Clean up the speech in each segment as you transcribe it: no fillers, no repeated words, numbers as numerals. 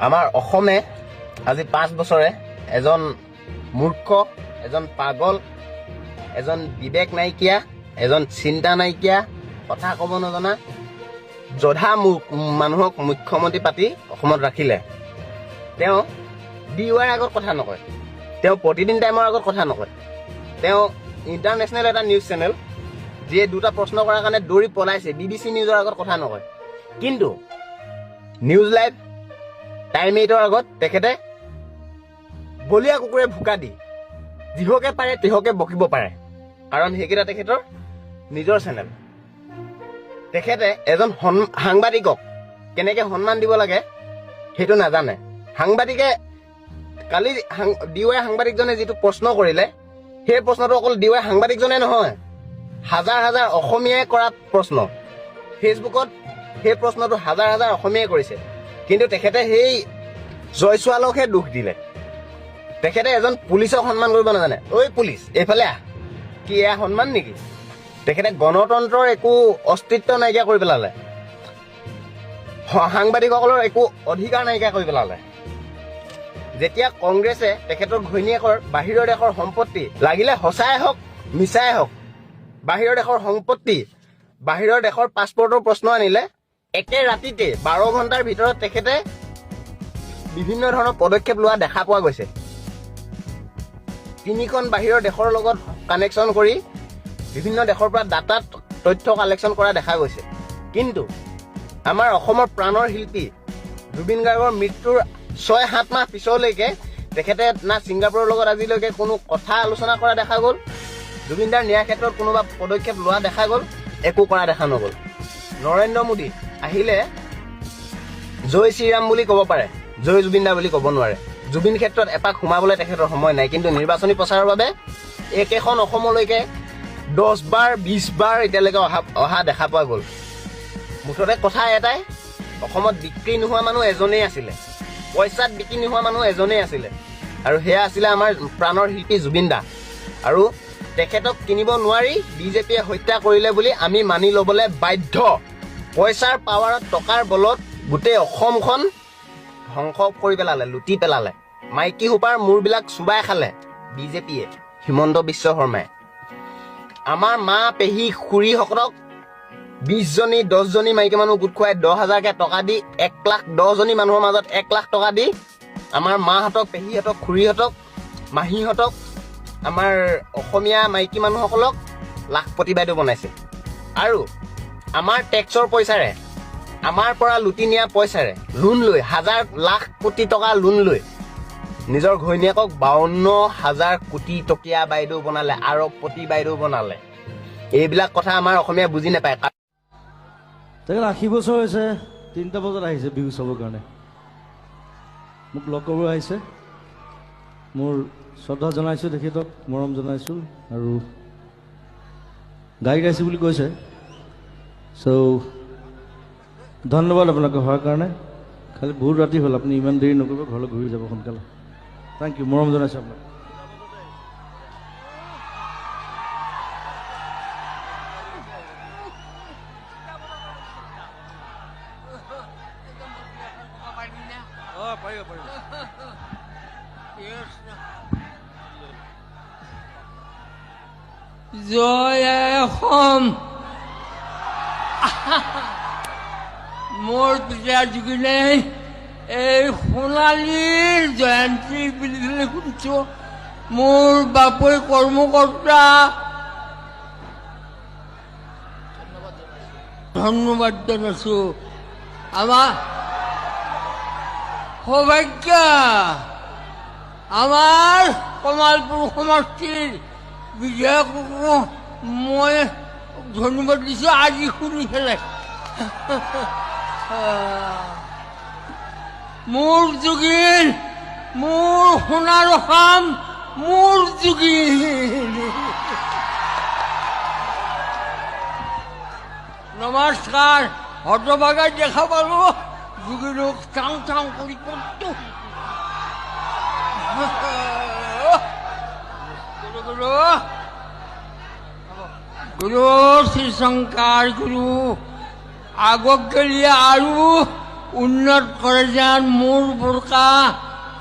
আমাৰ অসমে আজি 5 বছৰে এজন মূৰ্খ, এজন পাগল, এজন বিবেক নাইকিয়া, এজন চিন্তা নাইকিয়া, কথা ক'ব নজনা জধা মানুহক মুখ্যমন্ত্ৰী পাতি অসমত ৰাখিলে। তেওঁ DUIৰ আগত কথা নকয়, তেওঁ প্ৰতিদিন টাইমৰ আগত কথা নকয়, তেওঁ ইণ্টাৰনেশ্যনেল এটা নিউজ চেনেল যিয়ে 2টা প্ৰশ্ন কৰাৰ কাৰণে দৌৰি পলাইছে, BBC নিউজৰ আগত কথা নকয়। কিন্তু নিউজ লাইভ, টাইম 8ৰ আগত তেখেতে বলীয়া কুকুৰে ভোকা দি যিহকে পাৰে তিহকে বকিব পাৰে, কাৰণ সেইকেইটা তেখেতৰ নিজৰ চেনেল। তেখেতে এজন সাংবাদিকক কেনেকে সন্মান দিব লাগে সেইটো নাজানে। সাংবাদিকে কালি DUI সাংবাদিকজনে যিটো প্ৰশ্ন কৰিলে, সেই প্ৰশ্নটো অকল DUI সাংবাদিকজনে নহয়, হাজাৰ হাজাৰ অসমীয়াই কৰা প্ৰশ্ন। ফেচবুকত সেই প্ৰশ্নটো হাজাৰ হাজাৰ অসমীয়াই কৰিছে, কিন্তু তেখেতে সেই জয়ছোৱালকহে দুখ দিলে। তেখেতে এজন পুলিচক সন্মান কৰিব নাজানে। ঐ পুলিচ এইফালে আহ, কি এয়া সন্মান নেকি? তেখেতে গণতন্ত্ৰৰ একো অস্তিত্ব নাইকিয়া কৰি পেলালে, সাংবাদিকসকলৰ একো অধিকাৰ নাইকিয়া কৰি পেলালে। যেতিয়া কংগ্ৰেছে তেখেতৰ ঘৈণীয়েকৰ বাহিৰৰ দেশৰ সম্পত্তি, লাগিলে সঁচাই হওক মিছাই হওক, বাহিৰৰ দেশৰ সম্পত্তি, বাহিৰৰ দেশৰ পাছপৰ্টৰ প্ৰশ্ন আনিলে, একে ৰাতিতে 12 ঘণ্টাৰ ভিতৰত তেখেতে বিভিন্ন ধৰণৰ পদক্ষেপ লোৱা দেখা পোৱা গৈছে। 3খন বাহিৰৰ দেশৰ লগত কানেকশ্যন কৰি বিভিন্ন দেশৰ পৰা ডাটা তথ্য কালেকশ্যন কৰা দেখা গৈছে। কিন্তু আমাৰ অসমৰ প্ৰাণৰ শিল্পী জুবিন গাৰ্গৰ মৃত্যুৰ 6-7 মাহ পিছলৈকে তেখেতে না ছিংগাপুৰৰ লগত আজিলৈকে কোনো কথা আলোচনা কৰা দেখা গ'ল, জুবিনদাৰ ন্যায় ক্ষেত্ৰত কোনোবা পদক্ষেপ লোৱা দেখা গ'ল, একো কৰা দেখা নগ'ল। নৰেন্দ্ৰ মোদী আহিলে জয় শ্ৰীৰাম বুলি ক'ব পাৰে, জয় জুবিনদা বুলি ক'ব নোৱাৰে। জুবিন ক্ষেত্ৰত এপাক সোমাবলৈ তেখেতৰ সময় নাই, কিন্তু নিৰ্বাচনী প্ৰচাৰৰ বাবে একেখন অসমলৈকে 10 বাৰ 20 বাৰ এতিয়ালৈকে অহা দেখা পোৱা গ'ল। মুঠতে কথা এটাই, অসমত বিক্ৰী নোহোৱা মানুহ এজনেই আছিলে, পইচাত বিক্ৰী নোহোৱা মানুহ এজনেই আছিলে, আৰু সেয়া আছিলে আমাৰ প্ৰাণৰ শিল্পী জুবিন দা। আৰু তেখেতক কিনিব নোৱাৰি, বিজেপিয়ে হত্যা কৰিলে বুলি আমি মানি ল'বলৈ বাধ্য। পইচাৰ পাৱাৰত, টকাৰ বলত গোটেই অসমখন ধ্বংস কৰি পেলালে, লুটি পেলালে। মাইকী সোপাৰ মূৰবিলাক চুবাই খালে বিজেপিয়ে, হিমন্ত বিশ্ব শৰ্মাই। আমাৰ মা পেহী খুৰীসকলক 20জনী 10জনী মাইকী মানুহ গোট খুৱাই 10,000কে টকা দি 1,10,000 মানুহৰ মাজত 1 লাখ টকা দি আমাৰ মাহঁতক, পেহীহঁতক, খুৰীহঁতক, মাহীহঁতক, আমাৰ অসমীয়া মাইকী মানুহসকলক লাখপতি বাইদেউ বনাইছে। আৰু আমাৰ টেক্সৰ পইচাৰে, আমাৰ পৰা লুটি নিয়া পইচাৰে লোন লৈ, হাজাৰ লাখ কোটি টকা লোন লৈ নিজৰ ঘৈণীয়েকক 52,000 কোটি টকীয়া বাইদেউ বনালে, আৰবপতি বাইদেউ বনালে। এইবিলাক কথা আমাৰ অসমীয়া বুজি নাপায়। তেখেত 80 বছৰ হৈছে, 3টা বজাত আহিছে বিহু চাবৰ কাৰণে, মোক লগ কৰিব আহিছে। মোৰ শ্ৰদ্ধা জনাইছোঁ, তেখেতক মৰম জনাইছোঁ, আৰু গাইছে বুলি কৈছে। চ' ধন্যবাদ আপোনালোকে হোৱাৰ কাৰণে। খালি বহুত ৰাতি হ'ল, আপুনি ইমান দেৰি নকৰিব, ঘৰলৈ ঘূৰি যাব সোনকালে। থেংক ইউ, মৰম জনাইছোঁ আপোনাক। জয় অসম। মোৰ পিতা জুবিনে এই সোণালীৰ জয়ন্তী বুলি শুনিছো। মোৰ বাপৈ কৰ্মকৰ্তা, ধন্যবাদ জনাইছো। আমাৰ সৌভাগ্য, আমাৰ কমালপুৰ সমষ্টিৰ বিধায়ককো মই ধন্যবাদ দিছো, আজি শুনি পেলাই। মোৰ জুবিন, মোৰ সোণাৰ অসম, মোৰ জুবিন। নমস্কাৰ। হতভাগাই দেখা পালো জুবিনক চাং চাং কৰি কতো গুৰু শ্ৰীশংকৰ গুৰু আগত গেলি আৰু উন্নত কৰে যান মোৰ বোৰকা।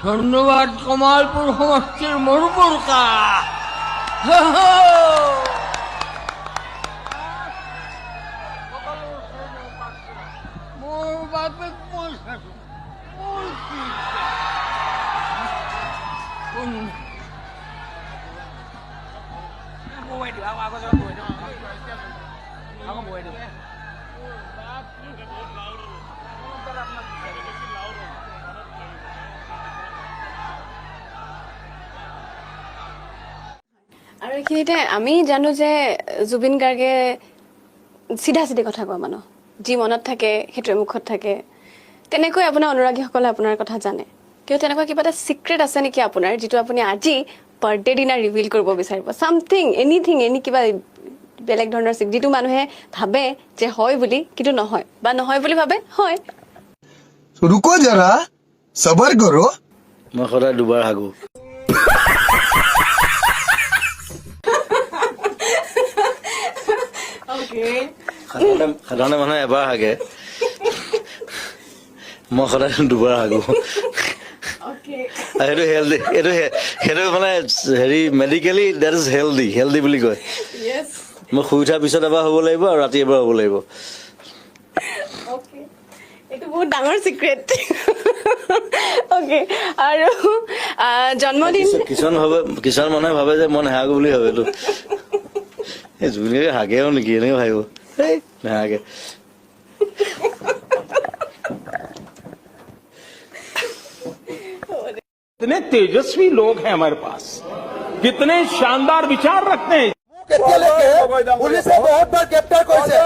ধন্যবাদ কমালপুৰ সমষ্টিৰ মোৰ বোৰকা। মোৰ বাপে পয়সা আৰু এইখিনিতে আমি জানো যে জুবিন গাৰ্গে চিধা চিধি কথা কোৱা মানুহ, যি মনত থাকে সেইটোৱে মুখত থাকে। তেনেকৈ আপোনাৰ অনুৰাগীসকলে আপোনাৰ কথা জানে, কিন্তু তেনেকুৱা কিবা এটা চিক্ৰেট আছে নেকি আপোনাৰ, যিটো আপুনি আজি বাৰ্থডে দিনা ৰিভিল কৰিব বিচাৰিব? চামথিং, এনিথিং, কিবা বেলেগ ধৰণৰ যিটো মানুহে ভাবে যে হয় বুলি কিন্তু নহয়, বা নহয় বুলি ভাবে হয়। रुको जरा सबर करो। মই সদায় দুবাৰ হাগো। সাধাৰণতে মানুহে এবাৰ হাগে, মই সদায় দুবাৰ হাগো। সেইটো হেল্ডি, সেইটো মানে হেৰি মেডিকেলি ডেট ইজ হেল্ডি বুলি কয়। মই শুই উঠাৰ পিছত এবাৰ হ'ব লাগিব আৰু ৰাতি এবাৰ হ'ব লাগিব। এইটো বহুত ডাঙৰ চিক্ৰেট। অ'কে, আৰু জন্মদিন কিছুমান মানুহে ভাবে যে মই নেহাগো বুলি ভাবে। এইটো এই জুবিন গাৰ্গে হাগেও নেকি এনেকে ভাবিব, এই নেহাগে। कितने तेजस्वी लोग हैं हमारे पास, कितने शानदार विचार रखते हैं। পুলিচে বহুতবাৰ গ্ৰেপ্তাৰ কৰিছে,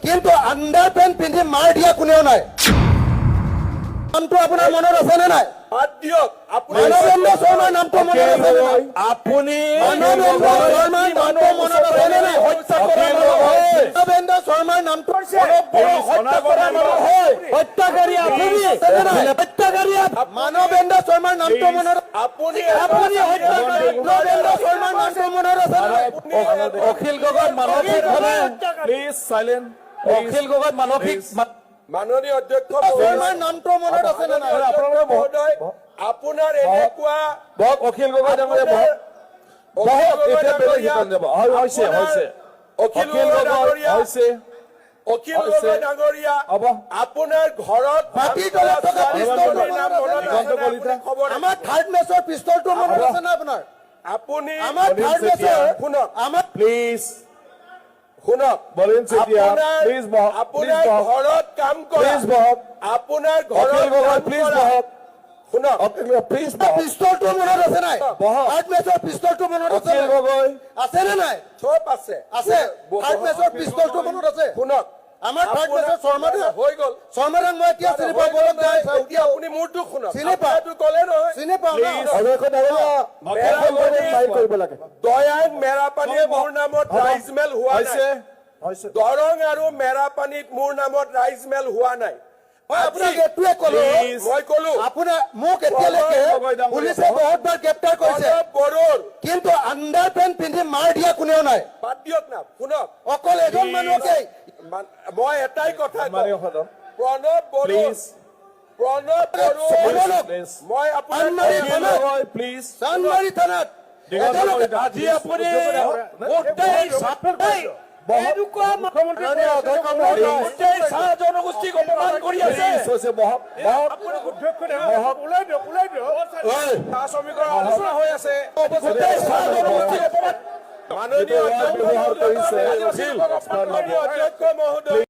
কিন্তু আণ্ডাৰ পেণ্ট পিন্ধি মাৰ দিয়া কোনেও নাই। নামটো আপোনাৰ মনত আছে নে নাই? মানৱেন্দ্ৰ শৰ্মাৰ নামটো মনত আছে নে নাই? আপুনি মানৱেন্দ্ৰ শৰ্মাৰ নামটো মনত আছে নে নাই? মানৱেন্দ্ৰ শৰ্মাৰ নামটো হত্যাকাৰী আপুনি আছে নে নাই? হত্যাকাৰী মানৱেন্দ্ৰ শৰ্মাৰ নামটো মনত আপুনি মানৱেন্দ্ৰ শৰ্মাৰ নামটো মনত আছে নে নাই? অখিল গগৈ মানসিকভাৱে প্লিজ চাইলেণ্ট। অখিল গগৈ মানসিক মাননীয় অধ্যক্ষ শৰ্মাৰ নামটো মনত আছে নে নাই? আপোনালোকে মহোদয় আপোনাৰ এনেকুৱা বহক, অখিল গগৈ ডাঙৰীয়া বহক, বহক, এতিয়া বেলেগ সিদ্ধান্ত যাব। হৈছে অখিল গগৈ ডাঙৰীয়া হ'ব। আপোনাৰ ঘৰত মাটিৰ তলত থকা পিস্তলটো নাম মনত দিগন্ত কলিতা। খবৰ আমাৰ থাৰ্ড মেচৰ পিস্তলটো মনত আছে নে আপোনাৰ? আপুনি আমাৰ থাৰ্ড মেচৰ শুনক আমাৰ প্লিজ শুনক বলিন চেতিয়া, প্লিজ বহক, আপোনাৰ ঘৰত কাম কৰা, প্লিজ বহক। আপোনাৰ অখিল ঘৰত গগৈ কাম প্লিজ কৰা। বহক, শুনক প্লিজ বহক। পিস্তলটো মনত আছে নাই? বহক। থাৰ্ড মেচৰ পিস্তলটো মনত আছে অখিল নাই? গগৈ আছে নে নাই? চব আছে আছে। থাৰ্ড মেচৰ পিস্তলটো মনত আছে? শুনক আমাৰ থাৰ্ড মেচৰ শৰ্মাদা হৈ গ'ল। শৰ্মাদাক মই এতিয়া চিনি পাব নাই? এতিয়া আপুনি মোৰটো শুনক, চিনি পাওঁ। আপোনাৰটো ক'লে নহয়। চিনি পাওঁ ন? কৰিব লাগে। দয়াং মেৰাপানীয়ে মোৰ নামত ৰাইচ মেল হোৱা নাই। দৰং আৰু মেৰাপানীত মোৰ নামত ৰাইচ মেল হোৱা নাই। মই আপোনাক এইটোৱে ক'লো, মই ক'লো আপোনাৰ মোক এতিয়ালৈকে পুলিচে বহুতবাৰ গ্ৰেপ্তাৰ কৰিছে, বড়োৰ কিন্তু আণ্ডাৰ পেণ্ট পিন্ধি মাৰ দিয়া কোনেও নাই। বাদ দিয়ক না, শুনক অকল এজন মানুহকেই। মই এটাই কথা কওঁ, মাননীয় সদন প্ৰণৱ বড়ো, প্লিজ প্ৰণৱ বড়ো, মই আনমাৰী থানাত, প্লিজ চানমাৰী থানাত আজি আপুনি জনগোষ্ঠীক অপমান কৰি আছে। শ্ৰমিকৰ আলোচনা হৈ আছে। মাননীয় অধ্যক্ষ মহোদয়